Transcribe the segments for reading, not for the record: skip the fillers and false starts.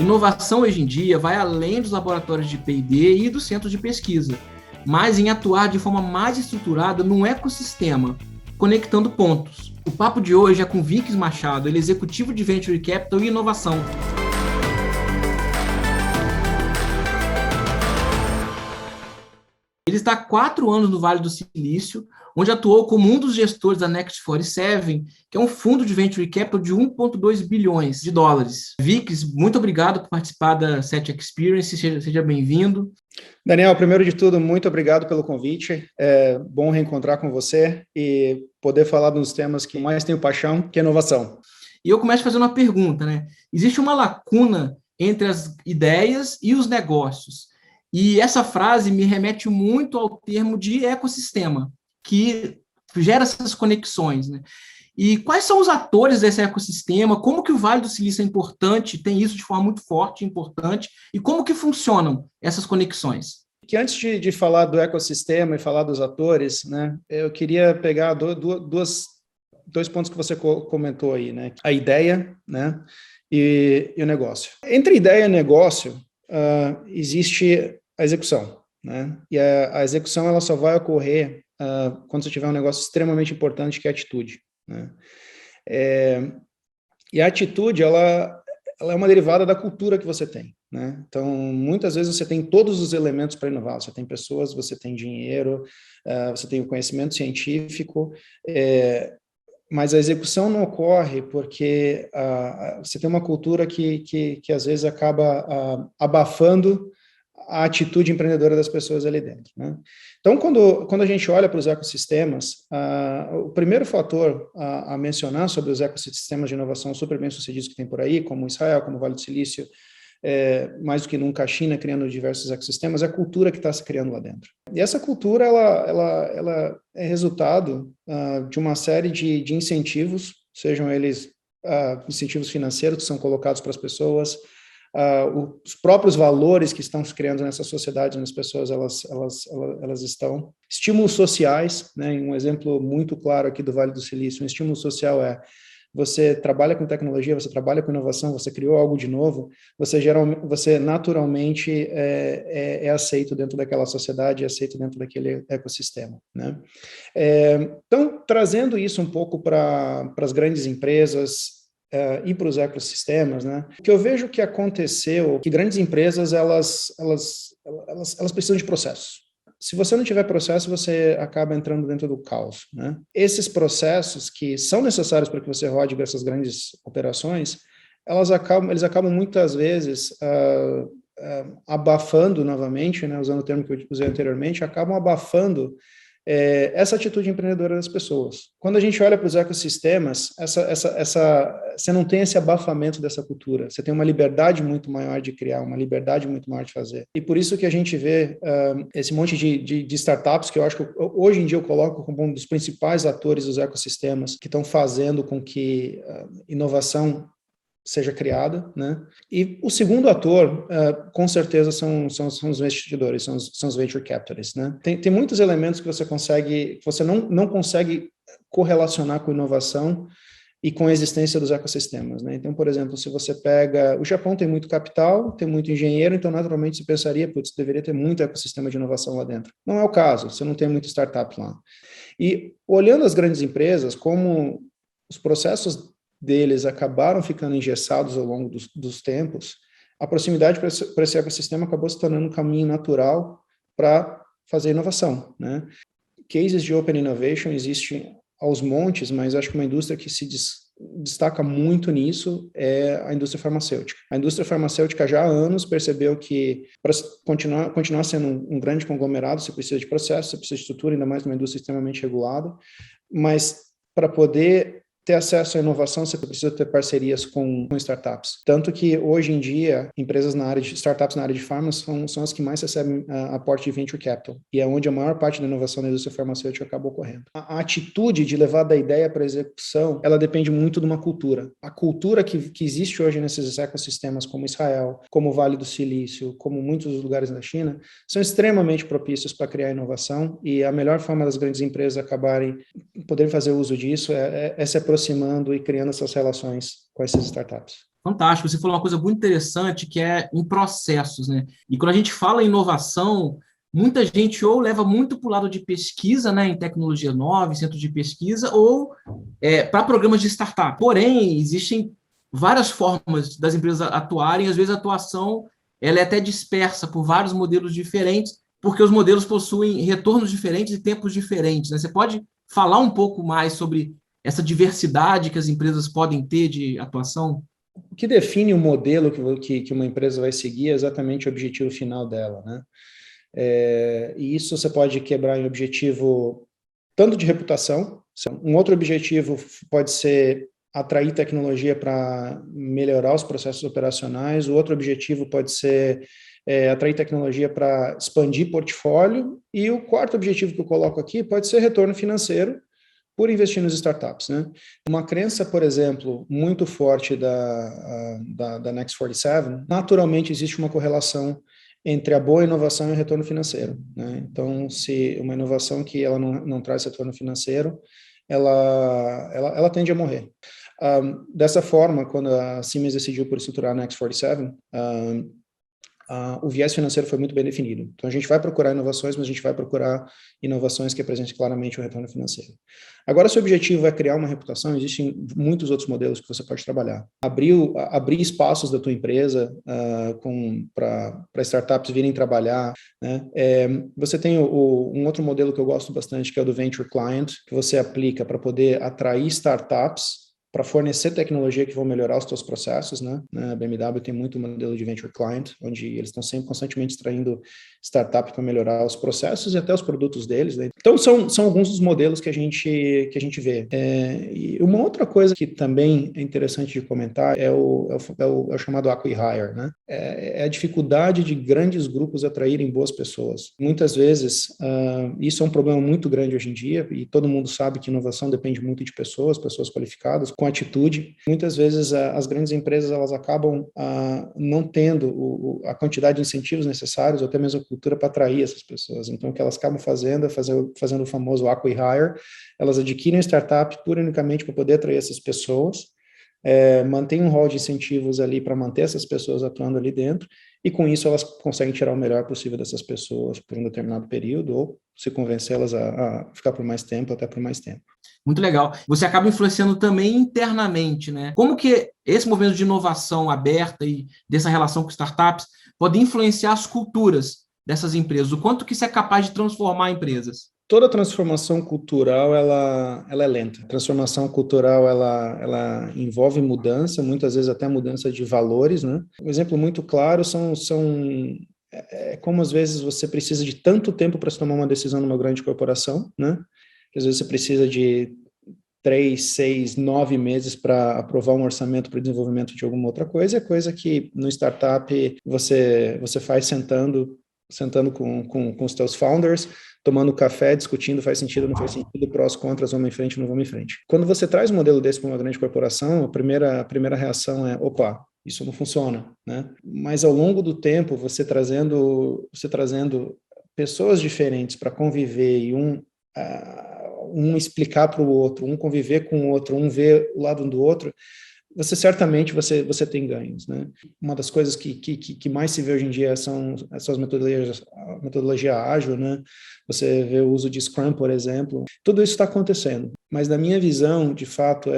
Inovação hoje em dia vai além dos laboratórios de P&D e dos centros de pesquisa, mas em atuar de forma mais estruturada num ecossistema, conectando pontos. O papo de hoje é com Vickis Machado, ele é executivo de Venture Capital e Inovação. Ele está há 4 anos no Vale do Silício, onde atuou como um dos gestores da Next 47, que é um fundo de Venture Capital de 1,2 bilhões de dólares. Vickis, muito obrigado por participar da SET Experience, seja bem-vindo. Daniel, primeiro de tudo, muito obrigado pelo convite. É bom reencontrar com você e poder falar dos temas que mais tenho paixão, que é inovação. E eu começo fazendo uma pergunta, né? Existe uma lacuna entre as ideias e os negócios. E essa frase me remete muito ao termo de ecossistema, que gera essas conexões, né? E quais são os atores desse ecossistema? Como que o Vale do Silício é importante, tem isso de forma muito forte, importante, e como que funcionam essas conexões? Que antes de falar do ecossistema e falar dos atores, né, eu queria pegar dois pontos que você comentou aí, né? A ideia, né, e o negócio. Entre ideia e negócio, existe a execução, né? E a execução ela só vai ocorrer quando você tiver um negócio extremamente importante, que é a atitude, né? E a atitude, ela é uma derivada da cultura que você tem, né? Então, muitas vezes você tem todos os elementos para inovar. Você tem pessoas, você tem dinheiro, você tem o conhecimento científico, mas a execução não ocorre porque você tem uma cultura que às vezes acaba abafando a atitude empreendedora das pessoas ali dentro, né? Então, quando a gente olha para os ecossistemas, o primeiro fator a mencionar sobre os ecossistemas de inovação super bem-sucedidos que tem por aí, como Israel, como o Vale do Silício, mais do que nunca a China criando diversos ecossistemas, é a cultura que está se criando lá dentro. E essa cultura, ela é resultado de uma série de incentivos, sejam eles incentivos financeiros que são colocados para as pessoas, os próprios valores que estão se criando nessa sociedade, onde as pessoas elas estão. Estímulos sociais, né? Um exemplo muito claro aqui do Vale do Silício, um estímulo social você trabalha com tecnologia, você trabalha com inovação, você criou algo de novo, você naturalmente é aceito dentro daquela sociedade, é aceito dentro daquele ecossistema, né? Então, trazendo isso um pouco para as grandes empresas, e para os ecossistemas, né? O que eu vejo que aconteceu, que grandes empresas, elas precisam de processos. Se você não tiver processo, você acaba entrando dentro do caos, né? Esses processos que são necessários para que você rode essas grandes operações, eles acabam muitas vezes abafando novamente, né? Usando o termo que eu usei anteriormente, acabam abafando essa atitude empreendedora das pessoas. Quando a gente olha para os ecossistemas, você não tem esse abafamento dessa cultura, você tem uma liberdade muito maior de criar, uma liberdade muito maior de fazer. E por isso que a gente vê esse monte de startups, que eu acho que hoje em dia eu coloco como um dos principais atores dos ecossistemas, que estão fazendo com que inovação seja criada, né? E o segundo ator, com certeza, são os investidores, são os venture capitalists, né? Tem muitos elementos que você não consegue correlacionar com inovação e com a existência dos ecossistemas, né? Então, por exemplo, se você pega... O Japão tem muito capital, tem muito engenheiro, então, naturalmente, você pensaria, putz, deveria ter muito ecossistema de inovação lá dentro. Não é o caso, você não tem muito startup lá. E, olhando as grandes empresas, como os processos deles acabaram ficando engessados ao longo dos tempos, a proximidade para esse ecossistema acabou se tornando um caminho natural para fazer inovação, né? Cases de Open Innovation existem aos montes, mas acho que uma indústria que se destaca muito nisso é a indústria farmacêutica. A indústria farmacêutica já há anos percebeu que para continuar sendo um grande conglomerado, você precisa de processo, você precisa de estrutura, ainda mais numa indústria extremamente regulada, mas para poder ter acesso à inovação, você precisa ter parcerias com startups. Tanto que, hoje em dia, startups na área de farma são as que mais recebem aporte de venture capital. E é onde a maior parte da inovação da indústria farmacêutica acaba ocorrendo. A atitude de levar da ideia para a execução, ela depende muito de uma cultura. A cultura que existe hoje nesses ecossistemas, como Israel, como o Vale do Silício, como muitos lugares da China, são extremamente propícios para criar inovação, e a melhor forma das grandes empresas poderem fazer uso disso é se aproximando e criando essas relações com essas startups. Fantástico. Você falou uma coisa muito interessante que é em processos, né? E quando a gente fala em inovação, muita gente ou leva muito para o lado de pesquisa, né, em tecnologia nova, em centro de pesquisa, ou para programas de startup. Porém, existem várias formas das empresas atuarem, às vezes a atuação ela é até dispersa por vários modelos diferentes, porque os modelos possuem retornos diferentes e tempos diferentes, né? Você pode falar um pouco mais sobre essa diversidade que as empresas podem ter de atuação? O que define o modelo que uma empresa vai seguir é exatamente o objetivo final dela, né? E isso você pode quebrar em objetivo tanto de reputação, um outro objetivo pode ser atrair tecnologia para melhorar os processos operacionais, o outro objetivo pode ser atrair tecnologia para expandir portfólio, e o quarto objetivo que eu coloco aqui pode ser retorno financeiro por investir nas startups, né? Uma crença, por exemplo, muito forte da Next 47, naturalmente existe uma correlação entre a boa inovação e o retorno financeiro, né? Então, se uma inovação que ela não traz retorno financeiro, ela tende a morrer. Dessa forma, quando a Siemens decidiu por estruturar a Next 47, o viés financeiro foi muito bem definido. Então, a gente vai procurar inovações, mas a gente vai procurar inovações que apresentem claramente o retorno financeiro. Agora, se o objetivo é criar uma reputação, existem muitos outros modelos que você pode trabalhar. Abrir espaços da tua empresa para startups virem trabalhar, né? Você tem um outro modelo que eu gosto bastante, que é o do Venture Client, que você aplica para poder atrair startups para fornecer tecnologia que vão melhorar os teus processos, né? A BMW tem muito modelo de Venture Client, onde eles estão sempre constantemente extraindo startup para melhorar os processos e até os produtos deles, né? Então, são alguns dos modelos que a gente vê. E uma outra coisa que também é interessante de comentar é o chamado acqui-hire, né? É a dificuldade de grandes grupos atraírem boas pessoas. Muitas vezes, isso é um problema muito grande hoje em dia, e todo mundo sabe que inovação depende muito de pessoas qualificadas, com atitude. Muitas vezes as grandes empresas elas acabam não tendo a quantidade de incentivos necessários ou até mesmo a cultura para atrair essas pessoas. Então, o que elas acabam fazendo é fazendo o famoso acqui-hire. Elas adquirem startup unicamente para poder atrair essas pessoas, mantém um rol de incentivos ali para manter essas pessoas atuando ali dentro, e com isso elas conseguem tirar o melhor possível dessas pessoas por um determinado período, ou se convencê-las a ficar por mais tempo, até por mais tempo. Muito legal. Você acaba influenciando também internamente, né? Como que esse movimento de inovação aberta e dessa relação com startups pode influenciar as culturas dessas empresas? O quanto que isso é capaz de transformar empresas? Toda transformação cultural, ela é lenta. A transformação cultural, ela envolve mudança, muitas vezes até mudança de valores, né? Um exemplo muito claro é como às vezes você precisa de tanto tempo para se tomar uma decisão numa grande corporação, né? Que às vezes você precisa de 3, 6, 9 meses para aprovar um orçamento para o desenvolvimento de alguma outra coisa, é coisa que no startup você faz sentando com os teus founders, tomando café, discutindo, faz sentido, não faz sentido, prós, contras, vamos em frente, não vamos em frente. Quando você traz um modelo desse para uma grande corporação, a primeira reação é, opa, isso não funciona, né? Mas ao longo do tempo, você trazendo pessoas diferentes para conviver e um explicar para o outro, um conviver com o outro, um ver o lado do outro, você tem ganhos, né? Uma das coisas que mais se vê hoje em dia são essas metodologia ágil, né? Você vê o uso de Scrum, por exemplo. Tudo isso está acontecendo, mas na minha visão, de fato,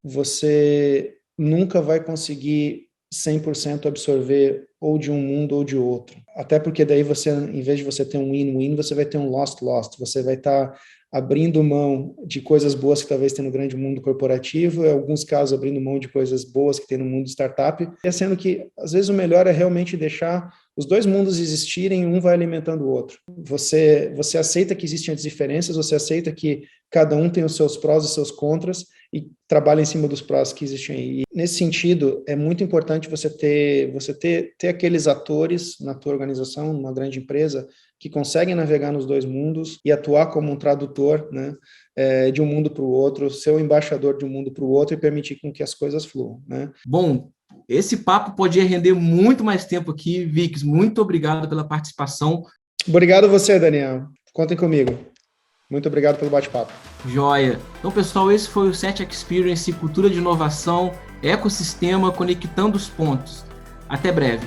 você nunca vai conseguir 100% absorver ou de um mundo ou de outro. Até porque daí você, em vez de você ter um win-win, você vai ter um lost-lost. Você vai estar abrindo mão de coisas boas que talvez tenha no grande mundo corporativo, em alguns casos abrindo mão de coisas boas que tem no mundo startup, sendo que às vezes o melhor é realmente deixar os dois mundos existirem, um vai alimentando o outro. Você aceita que existem as diferenças, você aceita que cada um tem os seus prós e seus contras e trabalha em cima dos prós que existem aí. E nesse sentido, é muito importante você ter aqueles atores na tua organização, numa grande empresa, que conseguem navegar nos dois mundos e atuar como um tradutor, né, de um mundo para o outro, ser o embaixador de um mundo para o outro e permitir com que as coisas fluam, né? Bom, esse papo podia render muito mais tempo aqui, Vix. Muito obrigado pela participação. Obrigado a você, Daniel. Contem comigo. Muito obrigado pelo bate-papo. Joia. Então, pessoal, esse foi o SET Experience Cultura de Inovação. ecossistema conectando os pontos. Até breve.